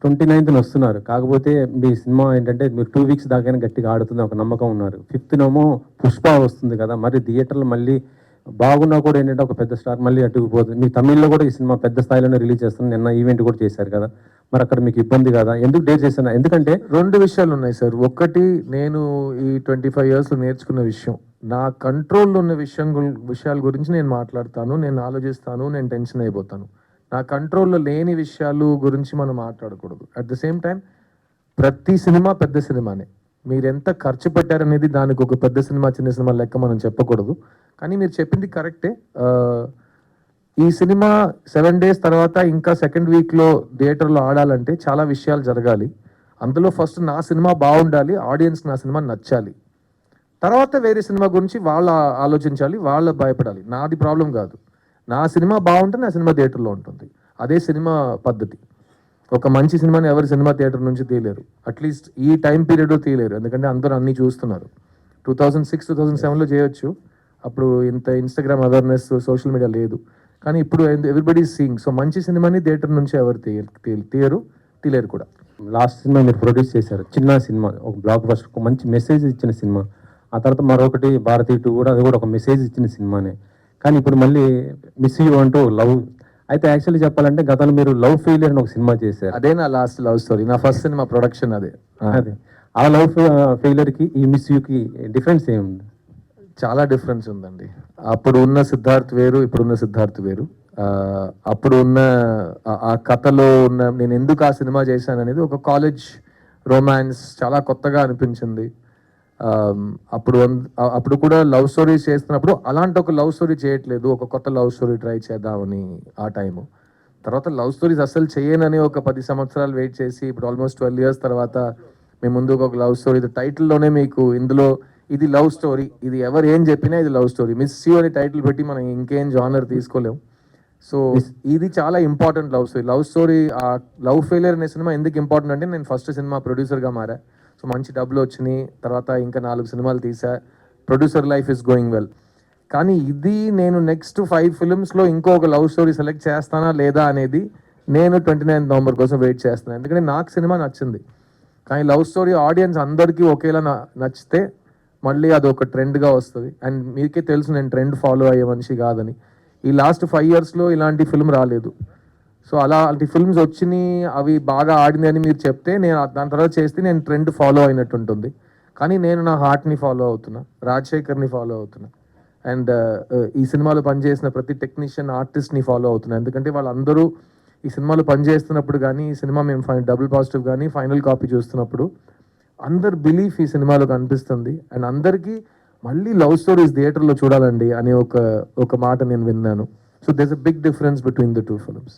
29న వస్తున్నారు. కాకపోతే మీ సినిమా ఏంటంటే మీరు 2 వీక్స్ దాకైనా గట్టిగా ఆడుతుంది ఒక నమ్మకం ఉన్నారు. 5థ్‌నేమో 'పుష్ప' వస్తుంది కదా! మరి థియేటర్‌లో మళ్ళీ బాగున్నా కూడా ఏంటంటే ఒక పెద్ద స్టార్ మళ్ళీ అటుకు పోతుంది. మీ తమిళ్‌లో కూడా ఈ సినిమా పెద్ద స్థాయిలోనే రిలీజ్ చేస్తున్నారు. నిన్న ఈవెంట్ కూడా చేశారు కదా! మరి అక్కడ మీకు ఇబ్బంది కాదా? ఎందుకు డేర్ చేశాను? ఎందుకంటే 2 విషయాలున్నాయి సార్. ఒకటి, నేను ఈ 25 ఇయర్స్‌లో నేర్చుకున్న విషయం. నా కంట్రోల్‌లో ఉన్న విషయాల గురించి నేను మాట్లాడతాను. నేను ఆలోచిస్తాను. నేను టెన్షన్ అయిపోతాను. నా కంట్రోల్‌లో లేని విషయాలు గురించి మనం మాట్లాడకూడదు. అట్ ద సేమ్ టైమ్ ప్రతి సినిమా పెద్ద సినిమానే. మీరెంత ఖర్చు పెట్టారనేది దానికి ఒక పెద్ద సినిమా, చిన్న సినిమా లెక్క మనం చెప్పకూడదు. కానీ మీరు చెప్పింది కరెక్టే. ఈ సినిమా 7 డేస్ తర్వాత ఇంకా సెకండ్ వీక్‌లో థియేటర్‌లో ఆడాలంటే చాలా విషయాలు జరగాలి. అందులో ఫస్ట్ నా సినిమా బావుండాలి. ఆడియన్స్‌కి నా సినిమా నచ్చాలి. తర్వాత వేరే సినిమా గురించి వాళ్ళు ఆలోచించాలి. వాళ్ళు భయపడాలి. నాది ప్రాబ్లమ్ కాదు. నా సినిమా బావుంటే నా సినిమా థియేటర్‌లో ఉంటుంది. అదే సినిమా పద్ధతి. ఒక మంచి సినిమాని ఎవరు సినిమా థియేటర్ నుంచి తీయలేరు. అట్‌లీస్ట్ ఈ టైం పీరియడ్‌లో తీయలేరు. ఎందుకంటే అందరూ అన్నీ చూస్తున్నారు. 2006, 2007లో చేయొచ్చు. అప్పుడు ఇంత ఇన్‌స్టాగ్రామ్ అవేర్‌నెస్, సోషల్ మీడియా లేదు. కానీ ఇప్పుడు ఎవ్రీబడీ ఈస్ సీయింగ్. సో మంచి సినిమాని థియేటర్ నుంచి ఎవరు తీయరు, తీయలేరు కూడా. లాస్ట్ సినిమా మీరు ప్రొడ్యూస్ చేశారు. చిన్న సినిమా, ఒక బ్లాక్ బస్టర్, ఒక మంచి మెసేజ్ ఇచ్చిన సినిమా. ఆ తర్వాత మరొకటి 'భారతీ 2' కూడా, అది కూడా ఒక మెసేజ్ ఇచ్చిన సినిమానే. కానీ ఇప్పుడు మళ్ళీ 'మిస్ యూ' అంటూ లవ్. అయితే యాక్చువల్లీ చెప్పాలంటే గతంలో మీరు 'లవ్ ఫెయిలియర్' అని ఒక సినిమా చేశారు. అదే నా లాస్ట్ లవ్ స్టోరీ. నా ఫస్ట్ సినిమా ప్రొడక్షన్ అదే. అదే. ఆ లవ్ ఫెయిలియర్‌కి ఈ 'మిస్ యూ'కి డిఫరెన్స్ ఏముంది? చాలా డిఫరెన్స్ ఉందండి. అప్పుడు ఉన్న సిద్ధార్థ్ వేరు, ఇప్పుడున్న సిద్ధార్థ్ వేరు. అప్పుడు ఉన్న ఆ కథలో ఉన్న నేను ఎందుకు ఆ సినిమా చేశాననేది ఒక కాలేజ్ రొమాన్స్, చాలా కొత్తగా అనిపించింది. అప్పుడు కూడా లవ్ స్టోరీస్ చేస్తున్నప్పుడు అలాంటి ఒక లవ్ స్టోరీ చేయట్లేదు, ఒక కొత్త లవ్ స్టోరీ ట్రై చేద్దామని ఆ టైము. తర్వాత లవ్ స్టోరీస్ అస్సలు చేయనని ఒక 10 సంవత్సరాలు వెయిట్ చేసి ఇప్పుడు ఆల్మోస్ట్ 12 ఇయర్స్ తర్వాత మీ ముందుకు ఒక లవ్ స్టోరీ. టైటిల్లోనే మీకు ఇందులో ఇది లవ్ స్టోరీ, ఇది ఎవరు ఏం చెప్పినా ఇది లవ్ స్టోరీ. 'మిస్ యూ' అని టైటిల్ పెట్టి మనం ఇంకేం జానర్ తీసుకోలేం. సో ఇది చాలా important love story. Love story, ఆ 'లవ్ ఫెయిలియర్' అనే సినిమా ఎందుకు ఇంపార్టెంట్ అంటే నేను ఫస్ట్ సినిమా ప్రొడ్యూసర్గా మారా. సో మంచి డబ్బులు వచ్చినాయి. తర్వాత ఇంకా 4 సినిమాలు తీసా. Producer life is going well. కానీ ఇది నేను నెక్స్ట్ 5 ఫిల్మ్స్లో ఇంకొక లవ్ స్టోరీ సెలెక్ట్ చేస్తానా లేదా అనేది నేను 29 నవంబర్ కోసం వెయిట్ చేస్తున్నాను. ఎందుకంటే నాకు సినిమా నచ్చింది. కానీ లవ్ స్టోరీ ఆడియన్స్ అందరికీ ఒకేలా నచ్చితే మళ్ళీ అది ఒక ట్రెండ్గా వస్తుంది. అండ్ మీకే తెలుసు నేను ట్రెండ్ ఫాలో అయ్యే మనిషి కాదని. ఈ లాస్ట్ 5 ఇయర్స్లో ఇలాంటి ఫిల్మ్ రాలేదు. సో అలాంటి ఫిల్మ్స్ వచ్చినాయి, అవి బాగా ఆడింది అని మీరు చెప్తే నేను దాని తర్వాత చేస్తే నేను ట్రెండ్ ఫాలో అయినట్టు ఉంటుంది. కానీ నేను నా హార్ట్ని ఫాలో అవుతున్నా, రాజశేఖర్ని ఫాలో అవుతున్నా. అండ్ ఈ సినిమాలో పనిచేసిన ప్రతి టెక్నీషియన్, ఆర్టిస్ట్ని ఫాలో అవుతున్నా. ఎందుకంటే వాళ్ళందరూ ఈ సినిమాలో పనిచేస్తున్నప్పుడు కానీ, ఈ సినిమా మేము డబుల్ పాజిటివ్ కానీ ఫైనల్ కాపీ చూస్తున్నప్పుడు అందరు బిలీఫ్ ఈ సినిమాలో కనిపిస్తుంది. అండ్ అందరికీ మళ్ళీ లవ్ స్టోరీస్ థియేటర్లో చూడాలండి అనే ఒక మాట నేను విన్నాను. So there is a big difference between the 2 films.